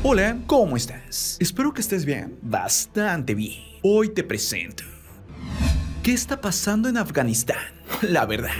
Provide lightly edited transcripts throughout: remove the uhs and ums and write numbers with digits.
Hola, ¿cómo estás? Espero que estés bien, bastante bien. Hoy te presento ¿qué está pasando en Afganistán? La verdad.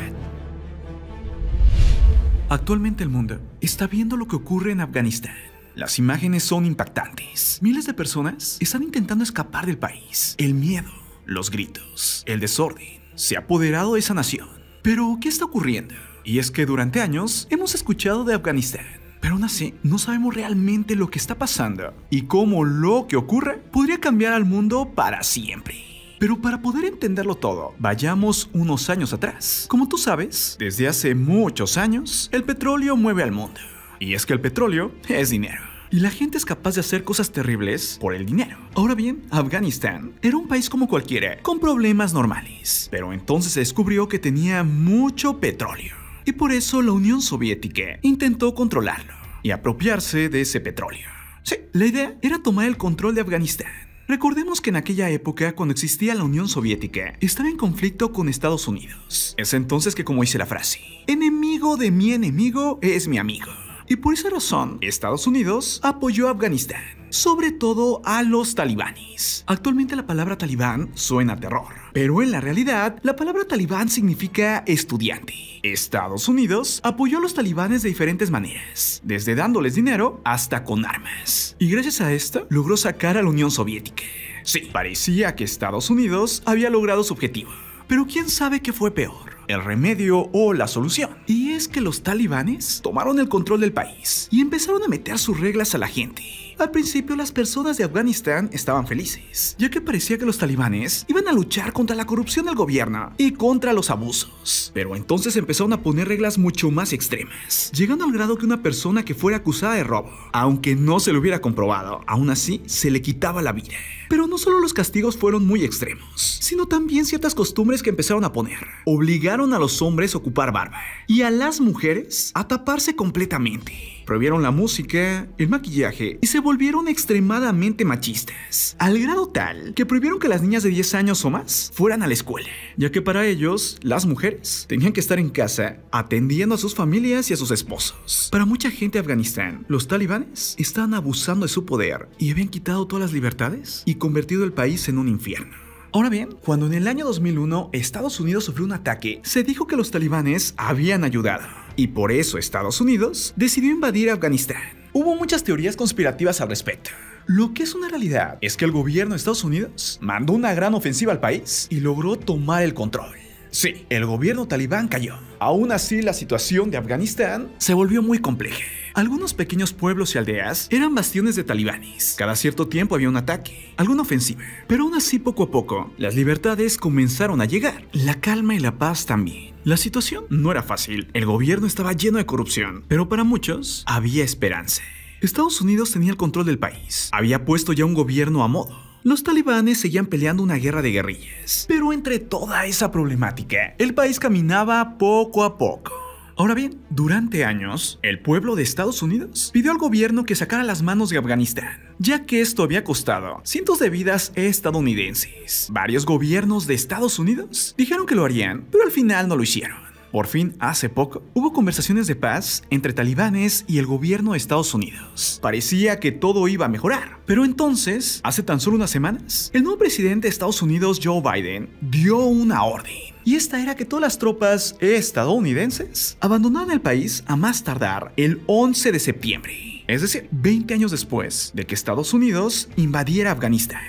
Actualmente el mundo está viendo lo que ocurre en Afganistán. Las imágenes son impactantes. Miles de personas están intentando escapar del país. El miedo, los gritos, el desorden se ha apoderado de esa nación. Pero, ¿qué está ocurriendo? Y es que durante años hemos escuchado de Afganistán, pero aún así no sabemos realmente lo que está pasando y cómo lo que ocurre podría cambiar al mundo para siempre. Pero para poder entenderlo todo, vayamos unos años atrás. Como tú sabes, desde hace muchos años, el petróleo mueve al mundo. Y es que el petróleo es dinero. Y la gente es capaz de hacer cosas terribles por el dinero. Ahora bien, Afganistán era un país como cualquiera, con problemas normales. Pero entonces se descubrió que tenía mucho petróleo. Y por eso la Unión Soviética intentó controlarlo y apropiarse de ese petróleo. Sí, la idea era tomar el control de Afganistán. Recordemos que en aquella época, cuando existía la Unión Soviética, estaba en conflicto con Estados Unidos. Es entonces que, como dice la frase, enemigo de mi enemigo es mi amigo. Y por esa razón, Estados Unidos apoyó a Afganistán, sobre todo a los talibanes. Actualmente la palabra talibán suena a terror, pero en la realidad, la palabra talibán significa estudiante. Estados Unidos apoyó a los talibanes de diferentes maneras, desde dándoles dinero hasta con armas. Y gracias a esto, logró sacar a la Unión Soviética. Sí, parecía que Estados Unidos había logrado su objetivo. Pero quién sabe qué fue peor, el remedio o la solución. Y es que los talibanes tomaron el control del país y empezaron a meter sus reglas a la gente. Al principio las personas de Afganistán estaban felices, ya que parecía que los talibanes iban a luchar contra la corrupción del gobierno y contra los abusos. Pero entonces empezaron a poner reglas mucho más extremas, llegando al grado que una persona que fuera acusada de robo, aunque no se lo hubiera comprobado, aún así se le quitaba la vida. Pero no solo los castigos fueron muy extremos, sino también ciertas costumbres que empezaron a poner. Obligaron a los hombres a ocupar barba y a las mujeres a taparse completamente. Prohibieron la música, el maquillaje y se volvieron extremadamente machistas, al grado tal que prohibieron que las niñas de 10 años o más fueran a la escuela, ya que para ellos, las mujeres tenían que estar en casa atendiendo a sus familias y a sus esposos. Para mucha gente de Afganistán, los talibanes estaban abusando de su poder y habían quitado todas las libertades y convertido el país en un infierno. Ahora bien, cuando en el año 2001 Estados Unidos sufrió un ataque, se dijo que los talibanes habían ayudado. Y por eso Estados Unidos decidió invadir Afganistán. Hubo muchas teorías conspirativas al respecto. Lo que es una realidad es que el gobierno de Estados Unidos mandó una gran ofensiva al país y logró tomar el control. Sí, el gobierno talibán cayó. Aún así, la situación de Afganistán se volvió muy compleja. Algunos pequeños pueblos y aldeas eran bastiones de talibanes. Cada cierto tiempo había un ataque, alguna ofensiva. Pero aún así, poco a poco, las libertades comenzaron a llegar. La calma y la paz también. La situación no era fácil. El gobierno estaba lleno de corrupción. Pero para muchos, había esperanza. Estados Unidos tenía el control del país. Había puesto ya un gobierno a modo. Los talibanes seguían peleando una guerra de guerrillas. Pero entre toda esa problemática, el país caminaba poco a poco. Ahora bien, durante años, el pueblo de Estados Unidos pidió al gobierno que sacara las manos de Afganistán, ya que esto había costado cientos de vidas estadounidenses. Varios gobiernos de Estados Unidos dijeron que lo harían, pero al final no lo hicieron. Por fin, hace poco, hubo conversaciones de paz entre talibanes y el gobierno de Estados Unidos. Parecía que todo iba a mejorar. Pero entonces, hace tan solo unas semanas, el nuevo presidente de Estados Unidos, Joe Biden, dio una orden. Y esta era que todas las tropas estadounidenses abandonaran el país a más tardar el 11 de septiembre. Es decir, 20 años después de que Estados Unidos invadiera Afganistán.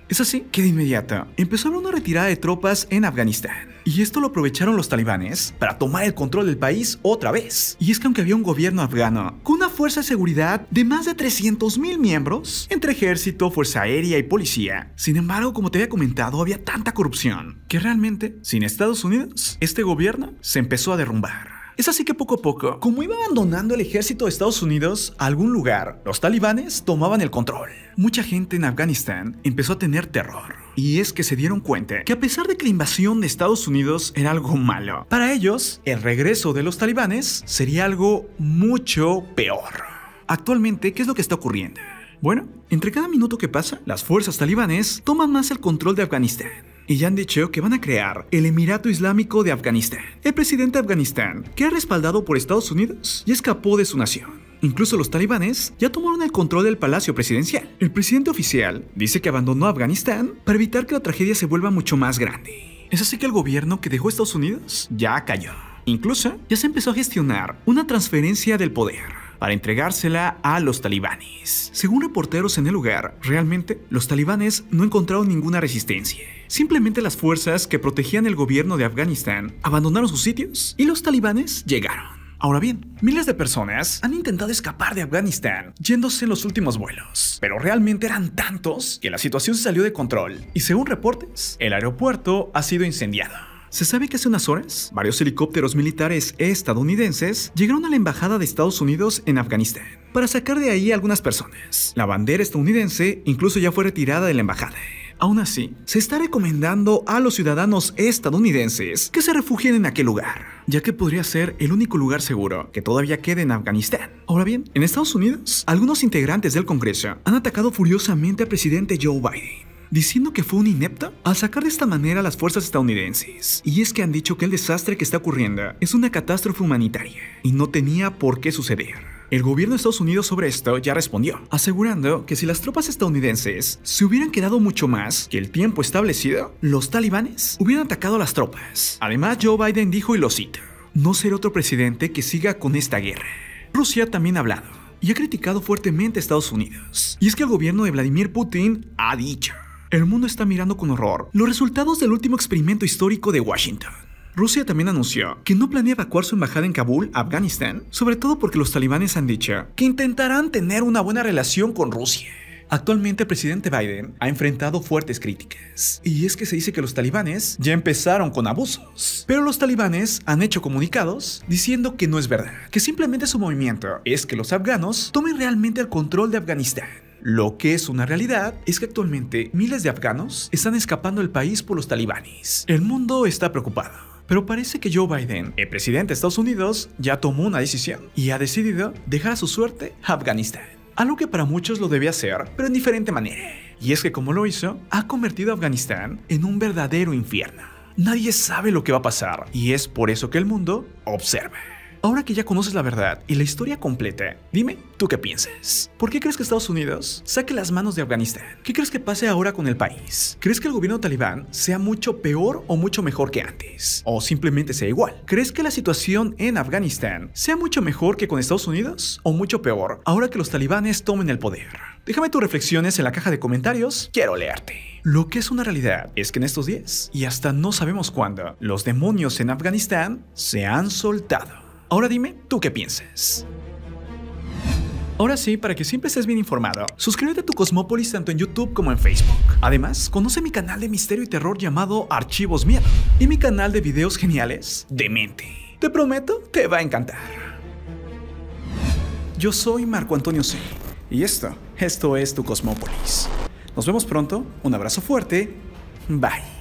Es así que de inmediato empezó a haber una retirada de tropas en Afganistán. Y esto lo aprovecharon los talibanes para tomar el control del país otra vez. Y es que aunque había un gobierno afgano con una fuerza de seguridad de más de 300,000 miembros, entre ejército, fuerza aérea y policía, sin embargo, como te había comentado, había tanta corrupción que realmente, sin Estados Unidos, este gobierno se empezó a derrumbar. Es así que poco a poco, como iba abandonando el ejército de Estados Unidos a algún lugar, los talibanes tomaban el control. Mucha gente en Afganistán empezó a tener terror. Y es que se dieron cuenta que a pesar de que la invasión de Estados Unidos era algo malo, para ellos, el regreso de los talibanes sería algo mucho peor. Actualmente, ¿qué es lo que está ocurriendo? Bueno, entre cada minuto que pasa, las fuerzas talibanes toman más el control de Afganistán. Y ya han dicho que van a crear el Emirato Islámico de Afganistán. El presidente de Afganistán, que es respaldado por Estados Unidos, y escapó de su nación. Incluso los talibanes ya tomaron el control del palacio presidencial. El presidente oficial dice que abandonó Afganistán para evitar que la tragedia se vuelva mucho más grande. Es así que el gobierno que dejó Estados Unidos ya cayó. Incluso ya se empezó a gestionar una transferencia del poder para entregársela a los talibanes. Según reporteros en el lugar, realmente los talibanes no encontraron ninguna resistencia. Simplemente las fuerzas que protegían el gobierno de Afganistán abandonaron sus sitios y los talibanes llegaron. Ahora bien, miles de personas han intentado escapar de Afganistán yéndose en los últimos vuelos, pero realmente eran tantos que la situación se salió de control y según reportes, el aeropuerto ha sido incendiado. Se sabe que hace unas horas, varios helicópteros militares estadounidenses llegaron a la embajada de Estados Unidos en Afganistán para sacar de ahí a algunas personas. La bandera estadounidense incluso ya fue retirada de la embajada. Aún así, se está recomendando a los ciudadanos estadounidenses que se refugien en aquel lugar, ya que podría ser el único lugar seguro que todavía quede en Afganistán. Ahora bien, en Estados Unidos, algunos integrantes del Congreso han atacado furiosamente al presidente Joe Biden, diciendo que fue un inepto al sacar de esta manera a las fuerzas estadounidenses. Y es que han dicho que el desastre que está ocurriendo es una catástrofe humanitaria y no tenía por qué suceder. El gobierno de Estados Unidos sobre esto ya respondió, asegurando que si las tropas estadounidenses se hubieran quedado mucho más que el tiempo establecido, los talibanes hubieran atacado a las tropas. Además, Joe Biden dijo, y lo cito, no será otro presidente que siga con esta guerra. Rusia también ha hablado y ha criticado fuertemente a Estados Unidos. Y es que el gobierno de Vladimir Putin ha dicho, el mundo está mirando con horror los resultados del último experimento histórico de Washington. Rusia también anunció que no planea evacuar su embajada en Kabul, Afganistán, sobre todo porque los talibanes han dicho que intentarán tener una buena relación con Rusia. Actualmente el presidente Biden ha enfrentado fuertes críticas, y es que se dice que los talibanes ya empezaron con abusos, pero los talibanes han hecho comunicados diciendo que no es verdad, que simplemente su movimiento es que los afganos tomen realmente el control de Afganistán. Lo que es una realidad es que actualmente miles de afganos están escapando del país por los talibanes. El mundo está preocupado. Pero parece que Joe Biden, el presidente de Estados Unidos, ya tomó una decisión y ha decidido dejar a su suerte a Afganistán. Algo que para muchos lo debe hacer, pero en diferente manera. Y es que como lo hizo, ha convertido a Afganistán en un verdadero infierno. Nadie sabe lo que va a pasar y es por eso que el mundo observa. Ahora que ya conoces la verdad y la historia completa, dime, ¿tú qué piensas? ¿Por qué crees que Estados Unidos saque las manos de Afganistán? ¿Qué crees que pase ahora con el país? ¿Crees que el gobierno talibán sea mucho peor o mucho mejor que antes? ¿O simplemente sea igual? ¿Crees que la situación en Afganistán sea mucho mejor que con Estados Unidos? ¿O mucho peor ahora que los talibanes tomen el poder? Déjame tus reflexiones en la caja de comentarios, quiero leerte. Lo que es una realidad es que en estos días, y hasta no sabemos cuándo, los demonios en Afganistán se han soltado. Ahora dime, ¿tú qué piensas? Ahora sí, para que siempre estés bien informado, suscríbete a tu Cosmópolis tanto en YouTube como en Facebook. Además, conoce mi canal de misterio y terror llamado Archivos Miedo y mi canal de videos geniales de mente. Te prometo, te va a encantar. Yo soy Marco Antonio C. Y esto es tu Cosmópolis. Nos vemos pronto, un abrazo fuerte, bye.